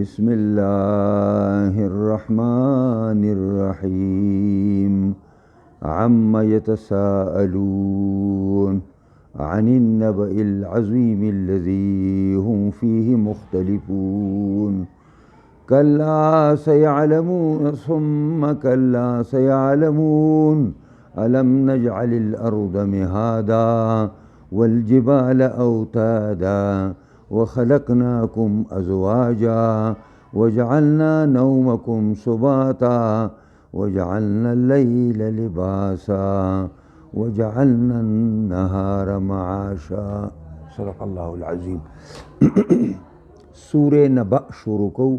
بسم الله الرحمن الرحيم عما يتساءلون عن النبأ العظيم الذي هم فيه مختلفون كلا سيعلمون ثم كلا سيعلمون ألم نجعل الأرض مهادا والجبال أوتادا وخلقناكم أزواجا وجعلنا نومكم سباتا وجعلنا الليل لباسا وجعلنا النهار معاشا صدق الله العظيم. سورة نبأ شروع کو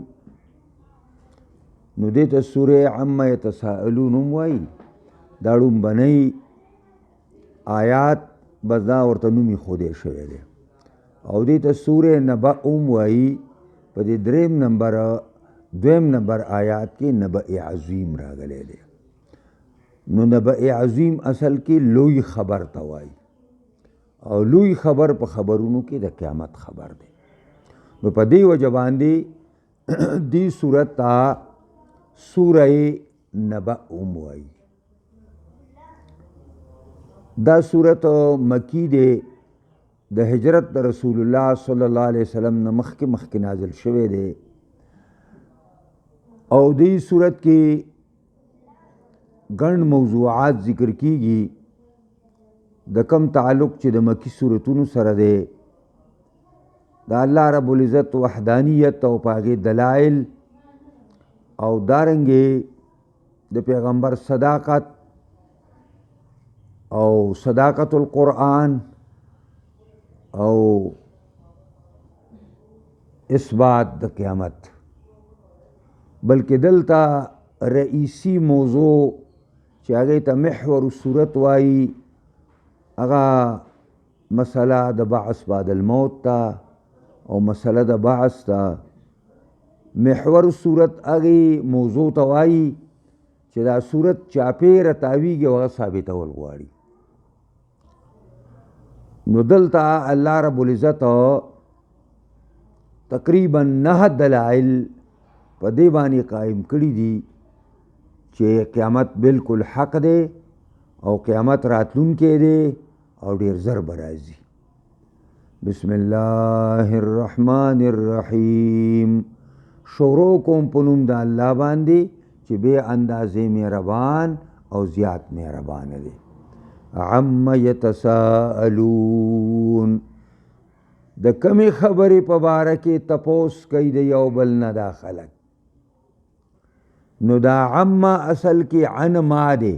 نو دیتا سورة عما يتساءلون وای داړم بنئ آیات بزدا ورته نومي خوده شوی دی او دیتا سورة نبأ وای په دې دویم نمبر آیات کې نبأ عظیم راغلی دی. نو نبأ عظیم اصل کې لوی خبر ته وای او لوی خبر په خبرونو کې د قیامت خبر دی. نو په دې وجه باندې دې صورت ته سوره نبأ وای. دا صورت مکی دی، د هجرت د رسول الله صلی الله علیه وسلم نه مخکې نازل شوی دی او دې صورت کې ګڼ موضوعات ذکر کیږي د کم تعلق چې د مکی صورتونو سره دی، د الله رب العزت وحدانیت او پاغه دلائل او دارنګې د پیغمبر صداقت او صداقت القرآن او اثبات د قیامت. بلکې دلته رئیسی موضوع چې هغه ته محور صورت وایي هغه مسله د بعث بعد الموت تا او مسله د بعث تا. محور صورت هغه موضوع ته وایي چې دا صورت چاپیره تاویږي او ثابتول غواړي. نو دلته الله رب العزت تقریبا 9 دلائل په دې باندې قائم کړي دي چې قیامت بالکل حق دی او قیامت راتلونکی دی او ډیر زر به راځي. بسم الله الرحمن الرحیم. شروع کوم په نوم د الله باندې چې بے اندازې مهربان او زیات مهربان دی. عما يتساءلون د کمی خبرې په باره کې تپوس کوي د یو بل نه دا خلک. نو دا عما اصل کې عن ما دی،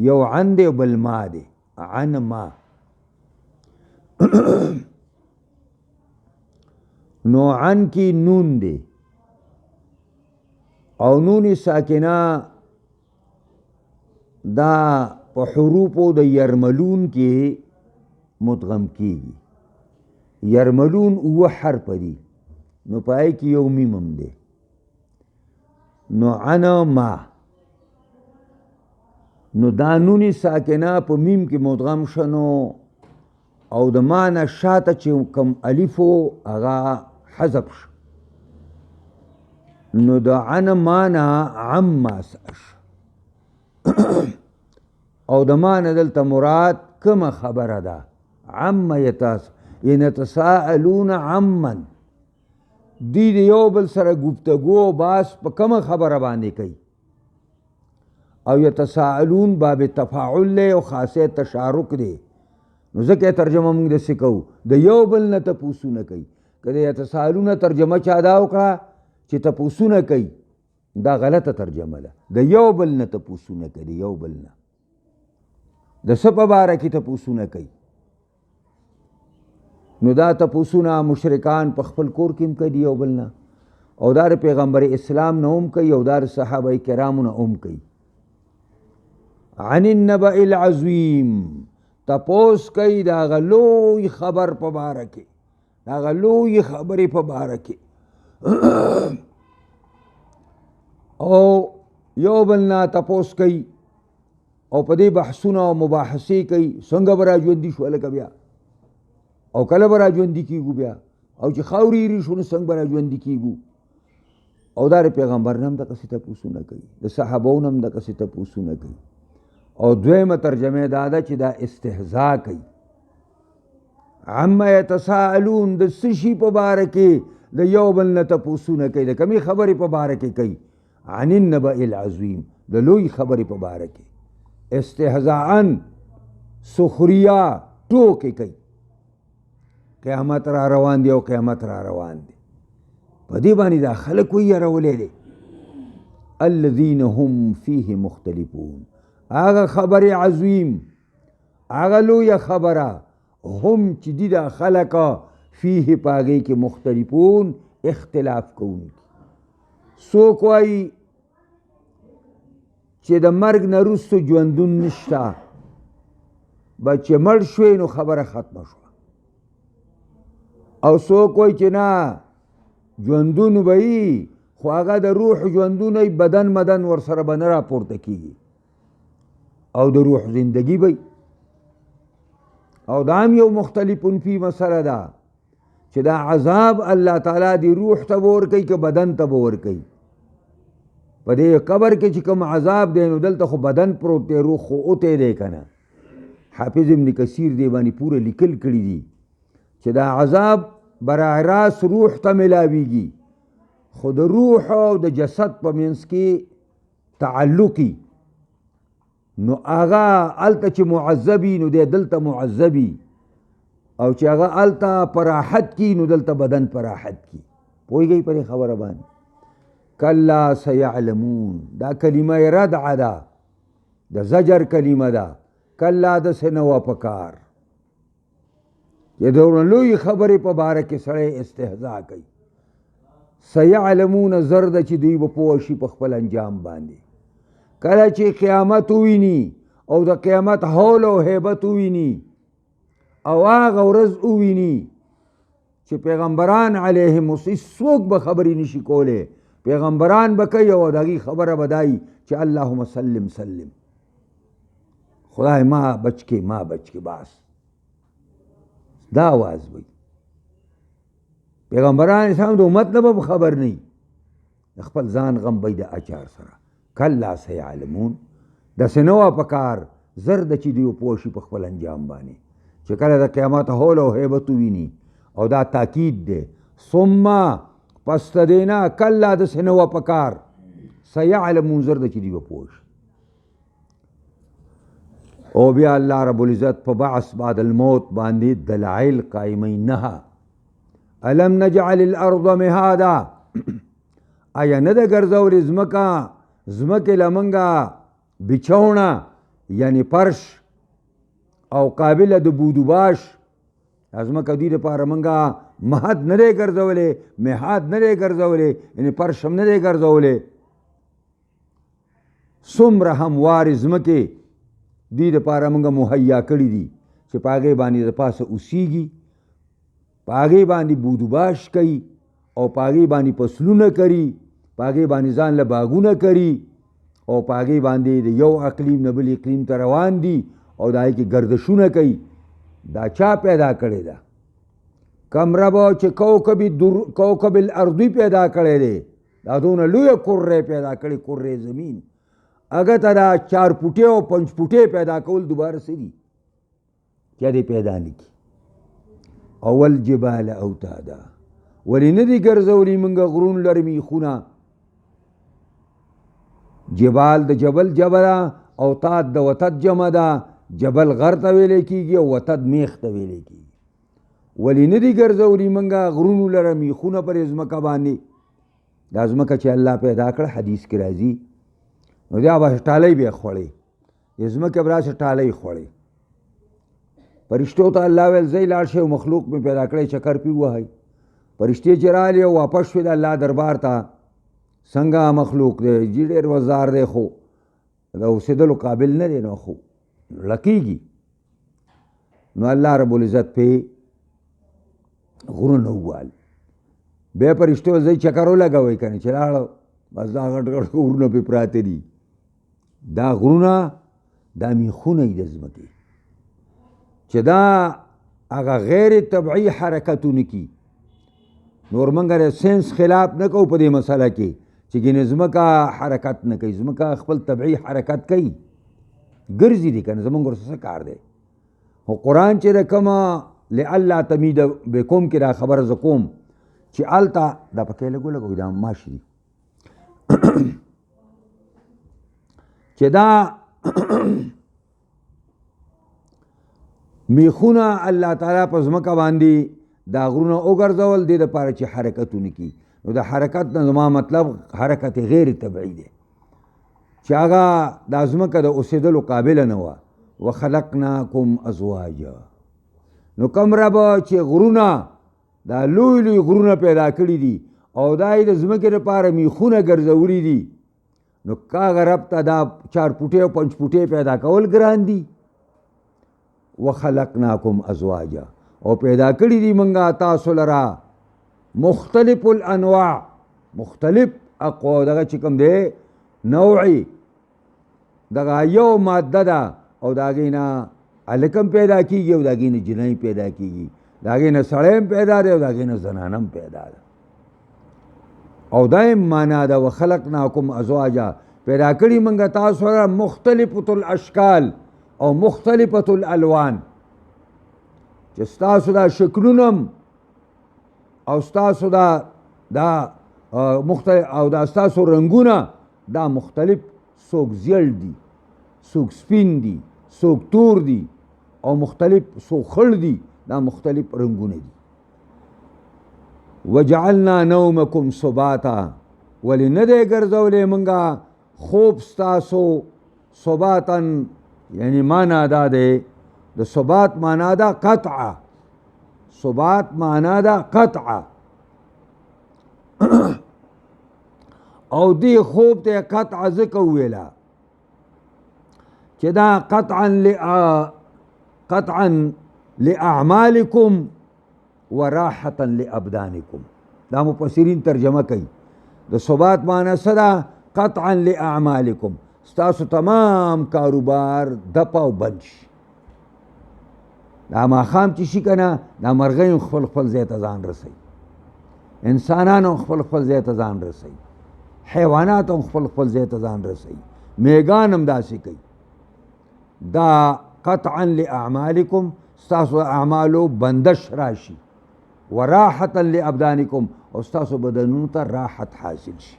یو عن دی بل ما دی. عن ما نو عن کی نون دی او نون ساکنه دا په حروفو د یرملون کې مدغم کیږي. یرملون اوه حرف دی نو پای کې یو میم هم دی. نو عنا ما نو دا نون ساکنه په میم کې مدغم شنو او د ما نه شاته چې کم الفو هغه حذف شو. نو د عنا مانا عما ساش او د ما نه دلته مراد کومه خبره ده. عما يتساءلون عمن دی د یو بل سره گفتگو باس په کومه خبره باندې کوي. او يتساءلون باب تفاعل له او خاصه تشارک دی. نو ځکه ترجمه موږ د سکو د یو بل نه تپوسونه کوي. کله يتساءلون ترجمه چا دا وکړه چې تپوسونه کوي، دا غلطه ترجمه ده. د یو بل نه تپوسونه کوي، یو بل نه د څه په باره کې تپوسونه کوي. نو دا تپوسونه مشرکان په خپل کور کې هم کوي یو بل نه، او دا پیغمبر اسلام نه هم کوي او دا صحابه کرامو نه هم کوي. عن النبأ العظیم تپوس کوي دا غلوی خبر په باره کې، دا غلوی خبرې په باره کې او یو بل نه تپوس کوي او په دې بحثونه او مباحثې کوي. څنګه به راژوندي شو هلکه بیا او کله به راژوندي کېږو بیا او چې خاورې ایرې شو نو څنګه به راژوندي کېږو او دا پیغمبر نه هم دقسې تپوسونه کوي، د صحابو نه هم دقسې تپوسونه کوي. او دویمه ترجمه دا ده چې دا استهزا کوي. عما یتساءلون د څه شي په باره کې د یو بل نه تپوسونه کوي، د کمې خبرې په باره کې کوي. عن النبأ العظیم، د لوی خبرې په باره کې. استهزاءً سخریا ټوکې کوي. قیامت را روان دی او قیامت را روان دی. په دې باندې دا خلک ویرولی دی. الذین هم فیه مختلفون، هغه خبر عظیم، هغه لویه خبره، هم چې دي دا خلکه فیه په هغې کې مختلفون اختلاف کوونکي. څوک وایي چې د مرګ نه وروسته ژوندون نشته، به چې مړ شوی نو خبره ختمه شوه. او څوک وایي چې نه ژوندون به وي، خو هغه د روح ژوندون وي، بدن مدن ورسره به نه راپورته کېږي، او د روح زندگی به. او دا هم یو مختلفون فی مسله ده چې دا عذاب الله تعالی دی روح ته به ورکوي که بدن ته به ورکوي. په دې قبر کې چې کوم عذاب دی نو دلته خو بدن پروت دی، روح خو اوتی دی که نه. حافظ ابن کثیر دی باندې پوره لیکل کړي دي چې دا عذاب براه راست روح ته ملاویږي، خو د روح او د جسد په منځ کې تعلقي. نو هغه هلته چې معذبي نو دی دلته معذبي، او چې هغه هلته په راحت کې نو دلته بدن په راحت کې. پوهېږئ په دې خبره باندې؟ کلا سیعلمون، دا کلمه ردع ده، د زجر کلمه ده. کلا داسې نه وه په کار چې دونه لوی خبرې په باره کې سړی استهزا کوي. سیعلمون زر ده چې دوی به پوه شي په خپل انجام باندې. کله چې قیامت وویني او د قیامت حول او هیبت وویني او هغه ورځ وویني چې پیغمبران علیهم څوک به خبرې نشي کولی، پیغمبران به کوي او د هغې خبره به دایي چې اللهم سلم سلم، خدای ما بچ کې ما بچ کې، بس دا آواز وي. پیغمبران اسلام د امت نه به خبر نه وي، خپل ځان غم به د اچار سره. کلا سیعلمون، داسې نه وه په کار، زر ده چې دوی پوه شي په خپل انجام باندې چې کله د قیامت حول او هیبت وویني. او دا تاکید دی. ثم پس د دې نه کلا داسې نه وه په کار، سیعلمون زر ده چې دوی به پوه شي. او بیا الله رب العزت په بعث بعد الموت باندې دلایل قائموي. نه الم نجعل الارض مهادا، آیا نه ده ګرځولې ځمکې له موږه بچونه، یعنی فرش او قابله د بودوباش. ځمکه دوی دپاره موږه مهد نه دی ګرځولی، مهاد نه دی ګرځولی، یعنی فرش هم نه دی ګرځولی. څومره هموارې ځمکې دوی دپاره موږ مهیا کړي دي چې په هغې باندې د پاسه اوسیږي، په هغې باندې بودوباش کوي، او په هغې باندې فصلونه کري، په هغې باندې ځان له باغونه کري، او په هغې باندې د یو اقلیم نه بل اقلیم ته روان دي، او د هغې کې گردشونه کوي. دا چا پیدا کړې ده؟ کم ربه چې کوکب الارضی پیدا کړی دی، دا دونه لویه کرې پیدا کړې، کرې زمین. هغه ته دا 4 فوټې او 5 فوټې پیدا کول دوباره څه دي؟ چا دې پیدا نه کړي. اول جبال اوتادا، ولې نه دي ګرځولي موږ غرون لره میخونه؟ جبال د جبل جبله، اوتاد د وتد جمع ده. جبل غر ته ویلی کېږي او وتد میخ ته ویلی کېږي. ولې نه دي ګرځولي موږ غرونو لره میخونه پر ځمکه باندې؟ دا ځمکه چې الله پیدا کړه، حدیث کې راځي، نو دا به ټالۍ به یې خوړې، د ځمکې به راسې ټالۍ خوړې. فرشتو ته الله ویل ځئ لاړ شئ او مخلوق مې پیدا کړی چکر پې ووهئ. فرشتې چې رالې او واپس شوې د الله دربار ته، څنګه مخلوق دی؟ جي ډېر وزار دی، خو د اوسېدلو قابل نه دی، نو خو لکېږي. نو الله رب العزت پې غرونه ووال. بیا فرشتو ویل ځئ چکر ولګوئ که نه، چې لاړه بس دا غټ غټ غرونه پې پراته دي. دا غرونه دا میخونه دي د ځمکې چې دا هغه غیر طبعي حرکتونه کی. نور موږ د ساینس خلاف نه کوو په دې مسله کې چې ګینې ځمکه حرکت نه کوي، ځمکه خپل طبعي حرکت کوي، ګرځي دي که نه، زمونږ ورسره څه کار دی. خو قرآن چې د کومه لئلا تمید بکم کې دا خبره زه کوم چې هلته دا پکې لګو دا ماشي دي چې دا میخونه الله تعالی په ځمکه باندې دا غرونه وګرځول دې دپاره چې حرکتونه کي. نو د حرکت نه زما مطلب حرکت غیر طبعي دی چې هغه دا ځمکه د اوسېدلو قابله نه وه. وخلقناکم ازواجا، نو کوم رب چې غرونه دا لوی لوی غرونه پیدا کړي دي او دا یې د ځمکې لپاره میخونه ګرځولي دي، نو کاغه رب ته دا 4 فوټې او 5 فوټې پیدا کول ګران دي. وخلقناکم ازواجا، او پیدا کړي دي منګه تاسو لرا مختلف الانواع، مختلف اقوا دغه چې کوم دی نوعي دغه یو ماده ده او د هغې نه هلکم پیدا کېږي او د هغې نه جنۍ پیدا کېږي، د هغې نه سړی هم پیدا دی او د هغې نه زنانه هم پیدا ده. او دا هم معنا ده وخلقناکم ازواجا، پیدا کړي موږ تاسو سره مختلفة الاشکال او مختلفة الالوان، چې ستاسو دا شکلونه او ستاسو دا مختلف او دا ستاسو رنګونه دا مختلف، څوک زیړ دي، څوک سپین دي، څوک تور دي او مختلف، څوک خړ دي، دا مختلف رنګونه دي. وجعلنا نومکم سباتا، ولی نه دی ګرځولی منګه خوب ستاسو سباتن، یعنی معنا دا دی د ثبات معنا دا قطع، ثبات معنا دا قطع او دی خوب ته قطع ځکه وویله چې دا قطعا لاعمالکم وراحة لابدانکم. دا مفسرین ترجمه کوي د ثبات معنا څه ده؟ قطعا لاعمالکم، ستاسو تمام کاروبار دپه او بند شي. دا ماښام چې شي که نه، دا مرغۍ هم خپل ځای ته ځان رسوي، انسانان هم خپل ځای ته ځان رسوي، حیوانات هم خپل ځای ته ځان رسوي، میږان هم داسې کوي. دا قطعا لاعمالکم، ستاسو اعمالو بندش راشي، وراحة لابدانکم، او ستاسو بدنونو ته راحت حاصل شي.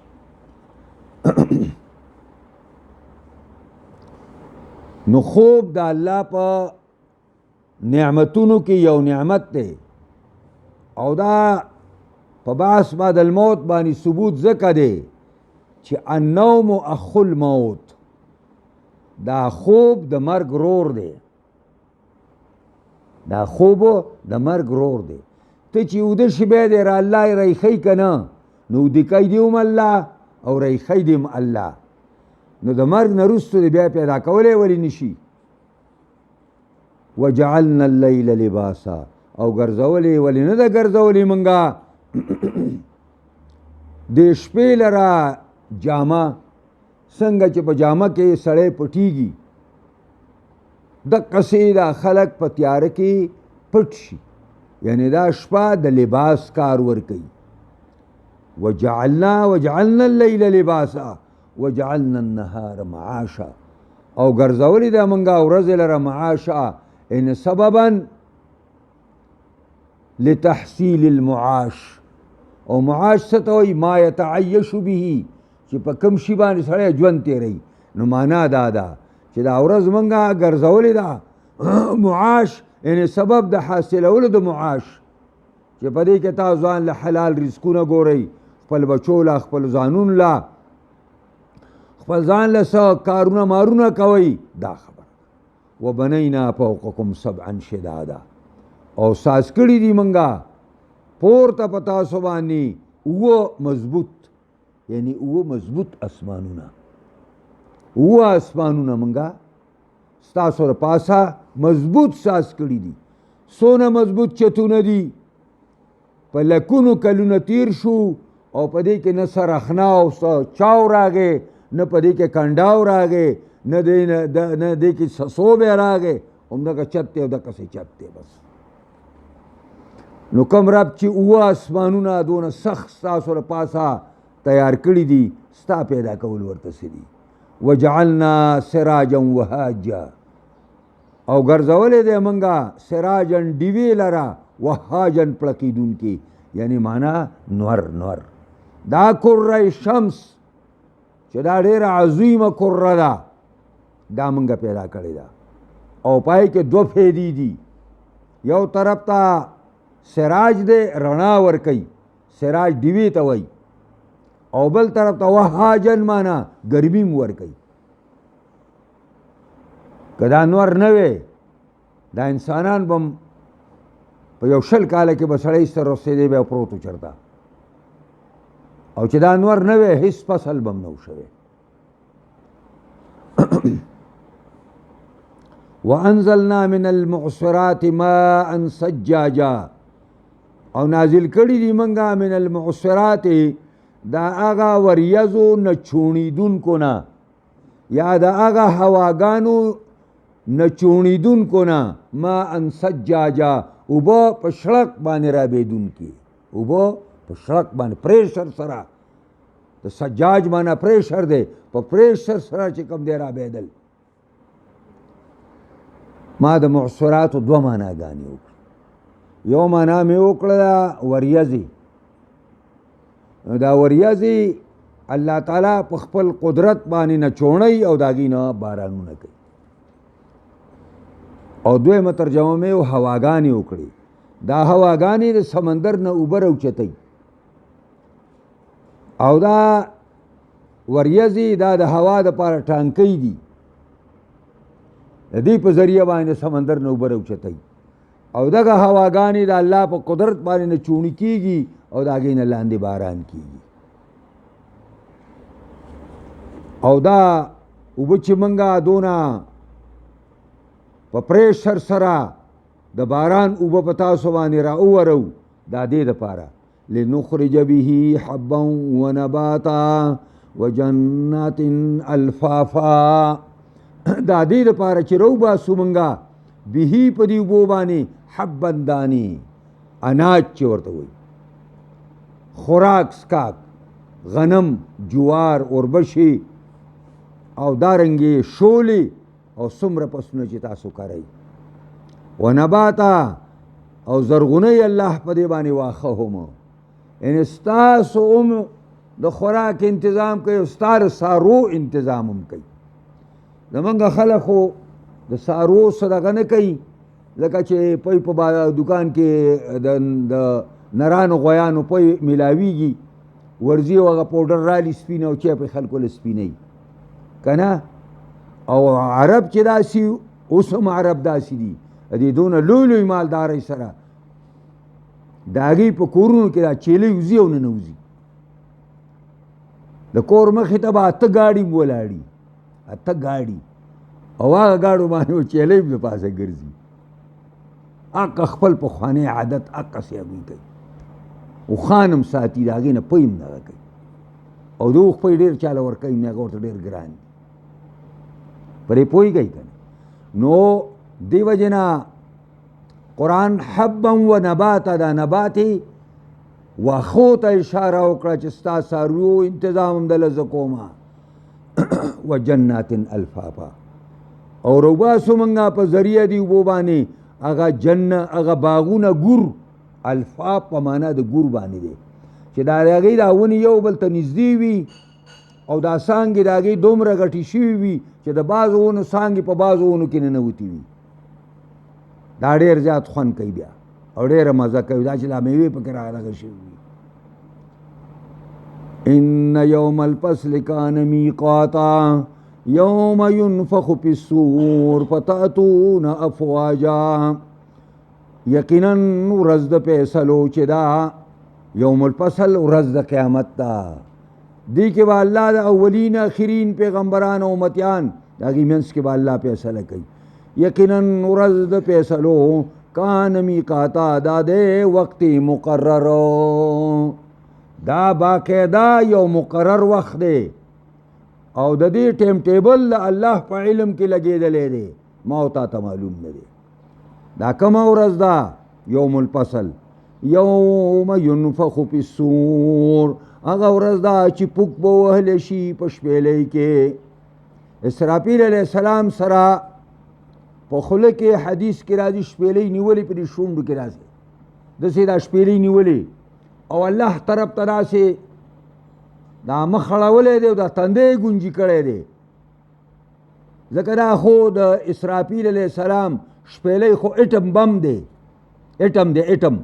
نو خوب د الله په نعمتونو کې یو نعمت دی او دا په بعث بعد الموت باندې ثبوت ځکه دی چې النوم اخو الموت، دا خوب د مرګ رور دی، دا خوب د مرګ رور دی. ته چې اوده شي بیا دی را الله ریخی که نه، نو اوده کوي دی هم الله او ریخی دی هم الله، نو د مرګ نه وروستو دی بیا پیدا کولی ولی نشي. وجعلنا اللیل لباسا، او ګرځولې ولی نه ده ګرځولې منګه د شپې لره جامه، څنګه چې په جامه کې سړی پټیږي دقسې دا خلق په تیاره کې پټ شي، یعنی دا شپه د لباس کار ورکوي. وجعلنا اللیل لباسا وجعلنا النهار معاشا، او ګرځولې ده منګه ورځې لره معاشا، ان سببا لتحصیل المعاش. او معاش څه ته وایي؟ ما یتعیش به، چې په کوم شي باندې سړی ژوند تېروي. نو معنا دا ده چې دا ورځ منګه ګرځولې ده معاش، یعنی سبب د حاصلولو د معاش، چې په دې کې تاسو ځان له حلال رزقونه ګورئ، خپل بچو له، خپل ځانونو له، خپل ځان له څه کارونه مارونه کوئ. دا خبره وبنینا فوقکم سبعا شدادا، او ساز کړي دي منګه پورته په تاسو باندې اوه مضبوط، یعنی اوه مضبوط اسمانونه، اوه اسمانونه منګه ستاسو د پاسه مضبوط ساز کړي دي. څونه مضبوط چتونه دي، په لکونو کلونه تیر شو او په دې کې نه سرخنا او چاو راغې، نه په دې کې کنډاو راغې، نه دې کې سسوبې راغې، همدغه چت دی او دقسې چت دی بس. نو کوم رب چې اوه اسمانونه دونه سخت ستاسو د پاسه تیار کړي دي، ستا پیدا کول ورته څه دي وجعلنا سراجا وهاجا او ګرځولې دی موږ سراجن ډیوې لره وهاجن پړکېدونکي یعنی معنا نور دا کره شمس چې دا ډېره عظیمه کره ده دا موږ پیدا کړې ده او پای کې دوه فیدې دي یو طرف ته سراج دی رڼا ورکوي سراج ډیوې ته وایي او بل طرف ته وهاجن معنا ګرمي م ورکوي که دا نور نه وی دا انسانان به په یو 20 کاله کې به سړی سره رسېدی بیا پروت و چېرته او چې دا نور نه وی هېڅ فصل به م نه و شوی وانزلنا من المعصرات ماء سجاجا او نازل کړي دي موږ من المعصرات دا هغه وریځو نه چونیدونکو نه یا دا هغه هواګانو نه چونیدونکو نه ماء سجاجا اوبه په شړک باندې رابېدونکي اوبه په شړک باندې پریشر سره د سجاج معنا پریشر دی په پریشر سره چې کوم دی رابېدل ما د معصراتو دوه معناګانې وکړې یو معنا مې وکړه وریځې دا وریځې الله تعالی په خپل قدرت باندې نه چوڼی او د هغې نه بارانونه کوي او دویمه ترجمه مې هواګانې وکړې دا هواګانې د سمندر نه اوبه راوچتوي او دا وریځې دا د هوا دپاره ټانکۍ دي د دې په ذریعه باندې سمندر نه اوبه راوچتوي او دغه هواګانې د الله په قدرت باندې نه چوڼي کېږي او د هغې نه لاندې باران کېږي او دا اوبه چې موږ دونه په پریشر سره د باران اوبه په تاسو باندې را وورو دا دې دپاره لنخرج به حبا ونباتا وجنات الفافا دا دې دپاره چې راوباسو موږ به په دې اوبو باندې حبا دانې اناج چې ورته وایي خوراک سکاک غنم جوار اوربشي او دارنګې شولې او څومره فصلونه چې تاسو کرئ ونباتا او زرغونی الله په دې باندې واښه هم یعنې ستاسو هم د خوراک انتظام کوي او ستا د څارو انتظام هم کوي زمونږ خلک خو د څارو څه دغه نه کوي لکه چې پی په دکان کې د نرانو غویانو پی میلاویږي ورځي او هغه پوډر رالي سپینه او چې په خلکو له سپینوي که نه او عرب چې داسې اوس هم عرب داسې دي د دې دونه لوی لوی مالدارۍ سره د هغې په کورونو کې دا چیلۍ وځي او ننوځي د کور مخې ته به 8 ګاډي ولاړي 8 ګاډي او هغه ګاډو باندې چیلۍ د پاسه ګرځي هغه خپل پخوانی عادت هغسې هغوی کوي او خانم ساتي د هغې نه پی هم دغه کوي او د اوښ پی ډېر چاله ورکوي نه هغه ورته ډېر ګران دي پرې پوهېږئ که نه نو دې وجې نه قرآن حبا و نباتا دا نباتې واښو ته اشاره وکړه چې ستا څارویو انتظام هم دله زه کومه و جنات الفافا او روباسو موږ په ذریعه دې اوبو باندې هغه باغونه ګور الفاف په معنا د ګور باندې دی چې د هغې دا ونې یو بل ته نږدې وي او دا څانګې د هغې دومره غټې شوي وي چې د بعضو ونو څانګې په بعضو ونو کې ننوتې وي دا ډېر زیات خوند کوي بیا او ډېره مزه کوي دا چې دا میوې پکې رادغه شوي وي ان یوم الفصل کان میقاتا یوم ینفخ فی الصور فتأتون افواجا یقینا ورځ د فیصلو چې دا یوم الفصل ورځ د قیامت ده دی کې به الله د اولین آخرین پیغمبران او امتیان د هغې منځ کې به الله فیصله کوي یقینا ورځ د فیصلو کان میقاتا دا دی وقت مقرر دا باقاعده یو مقرر وخت دی او د دې ټیم ټیبل د الله په علم کې لګېدلی دی ما او تا ته معلوم نه دی دا کومه ورځ ده یوم الفصل یوم ینفخ فی الصور هغه ورځ دا چې پوک به وهلی شي په شپېلۍ کې. اسرافیل علیه السلام سره په خوله کې حدیث کې راځي شپېلۍ نیولې په دې شونډو کې راځي داسې دا شپېلۍ نیولې او الله طرف ته داسې دا مخ اړولی دی او دا تندی یې ګونجي کړی دی ځکه دا خو د اسرافیل علیه السلام شپېلۍ خو اټم بم دی اټم دی اټم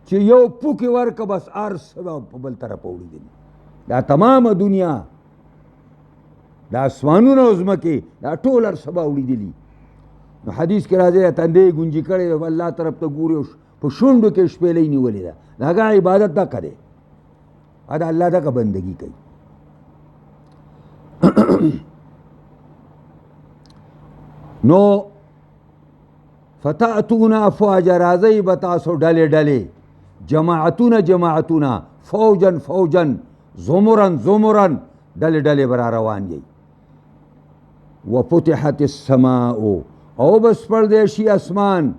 چې یو پوکې ورکه بس هر څه به په بل طرف اوړېدلي دا تمامه دنیا دا اسمانونه او ځمکې دا ټول هر څه به اوړېدلي نو حدیث کې راځي تندی یې ګونجي کړی دی الله طرف ته ګوري په شونډو کې شپېلۍ نیولې ده د هغه عبادت دغه دی دا الله دغه بندګي کوي نو فتاتون افواجا راځئ به تاسو ډلې ډلې جماعتونه جماعتونه فوجن فوجن زمرن زمرن ډلې ډلې به را روان یئ وفتحت السماء او به سپړدی شي اسمان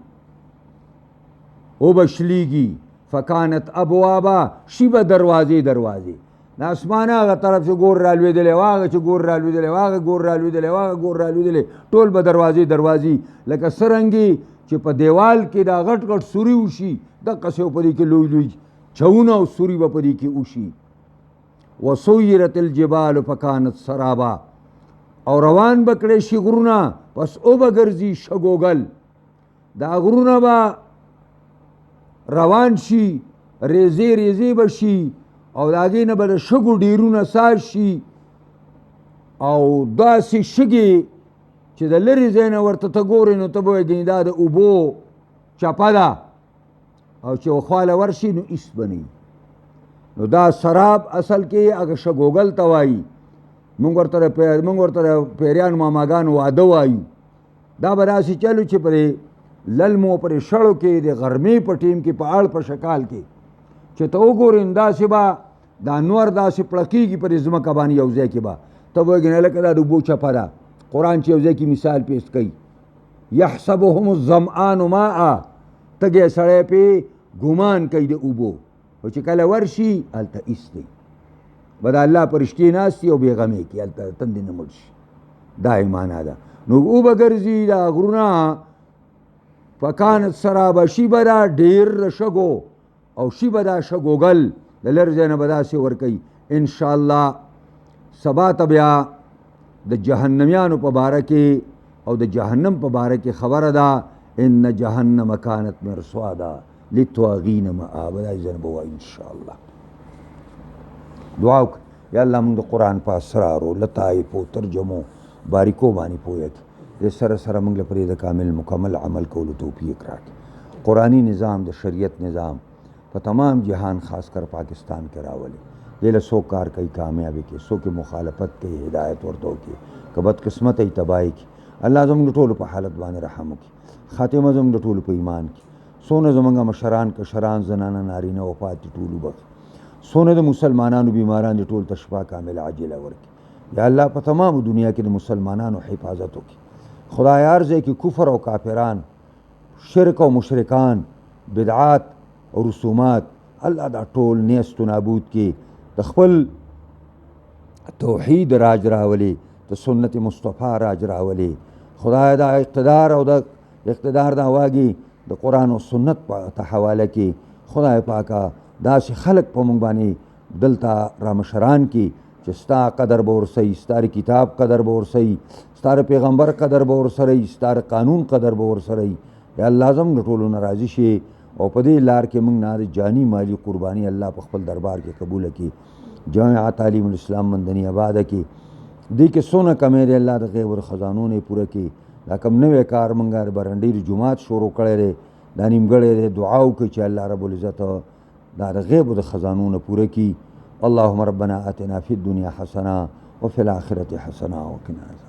او به شلیږي فکانت ابوابا شي به دروازې دروازې د اسمان هغه طرف چې ګور رالوېدلی واغه چې ګور رالوېدلی واغه ګور رالوېدلی واغه ګور رالوېدلی ټول به دروازې دروازې لکه څرنګې چې په دیوال کې دا غټ غټ سوري وشي دقسې په دې کې لوی لوی چونه او سوري به په دې کې وشي وسیرت الجبال فکانت سرابا او روان به کړی شي غرونه پس او به ګرځي شګوګل دا غرونه به روان شي ریزې ریزې به شي او د هغې نه به د شګو ډېرونه ساز شي او داسې شګې چې د لرې ځای نه ورته ته ګورې نو ته به وایې ګینې دا د اوبو چپه ده او چې وخواله ورشي نو ایست به نه نو دا سراب اصل کې هغه شګوګل ته وایي مونږ ورته د پیریانو ماماګانو واده وایو دا به داسې چلو چې پرې للمو پرې شړو کې د غرمې په ټیم کې په اړ په شکال کې چې ته وګورې نو داسې به دا نور داسې پړکېږي پرې ځمکه باندې یو ځای کې به ته به وایې ګنې لکه دا د اوبو چپه ده قرآن چې یو ځای کې مثال پیش کوي یحسبهم الظمآن ماء تږی سړی پې ګمان کوي د اوبو او چې کله ورشي هلته ایست دی به د الله فرشتې ناست او بېغمې کې هلته تندې نه مړ شي دا یې معنا ده نو اوبه ګرځي دا غرونه فکانت سرابه شي به دا ډېر د شګو او شي به دا شګوګل د لرې ځای نه به داسې ورکوي انشاءالله سبا ته بیا د جهنمیانو په باره کې او د جهنم په باره کې خبره ده ان جهنم کانت مرصادا للطاغین مآبا دا ځای نه به وایو انشاءالله دعا وکړه یا الله موږ د قرآن په اسرارو لطایفو ترجمو باریکو باندې پوهه کړي د سره سره موږ لپاره د کامل مکمل عمل کولو توفیق راکړي قرآني نظام د شریعت نظام په تمام جهان خاص کر پاکستان کې راولي دې له څوک کار کوي کامیابي کې څوک مخالفت کوي هدایت ورته وکړي که بدقسمت یې تباهي کړي الله زموږ د ټولو په حالت باندې رحم وکړي خاتمه زموږ د ټولو په ایمان کړي څونه زموږ مشران کشران زنانه نارینه وفات دي ټول وبخښي څونه د مسلمانانو بیماران دي ټول ته شفا کامله عاجله ورکړي یا الله په تمامو دنیا کې د مسلمانانو حفاظت وکړي خدای هر ځای کې کفر او کافران شرک او مشرکان بدعات او رسومات الله دا ټول نیست و نابود کې د خپل توحید راج راولي د سنت مصطفی راج راولي خدای دا اقتدار او د اقتدار دا واګي د قرآن او سنت ته حواله کې خدای پاکه داسې خلق په موږ باندې دلته را مشران کې چې ستا قدر به ورسوي ستا کتاب قدر به ورسوي ستا پیغمبر قدر به ورسره وي ستا قانون قدر به ورسره وي یا الله زموږ د ټولو نه راضي شي او په دې لار کې موږ نه د جاني مالی قرباني الله په خپل دربار کې قبوله کړي جامعه تعلیم الاسلام مندنی آباده کې دې کې څونه کمی دی الله د غیب د خزانو نه پوره کړي دا کوم نوی کار موږ د برنډې جومات شروع کړی دی دا نیمګړی دی دعا وکړئ چې الله رب العزت دا د غیب د خزانو نه پوره کړي اللهم ربنا آتنا فی الدنیا حسنه وفي الآخرة حسنه وقنا عذاب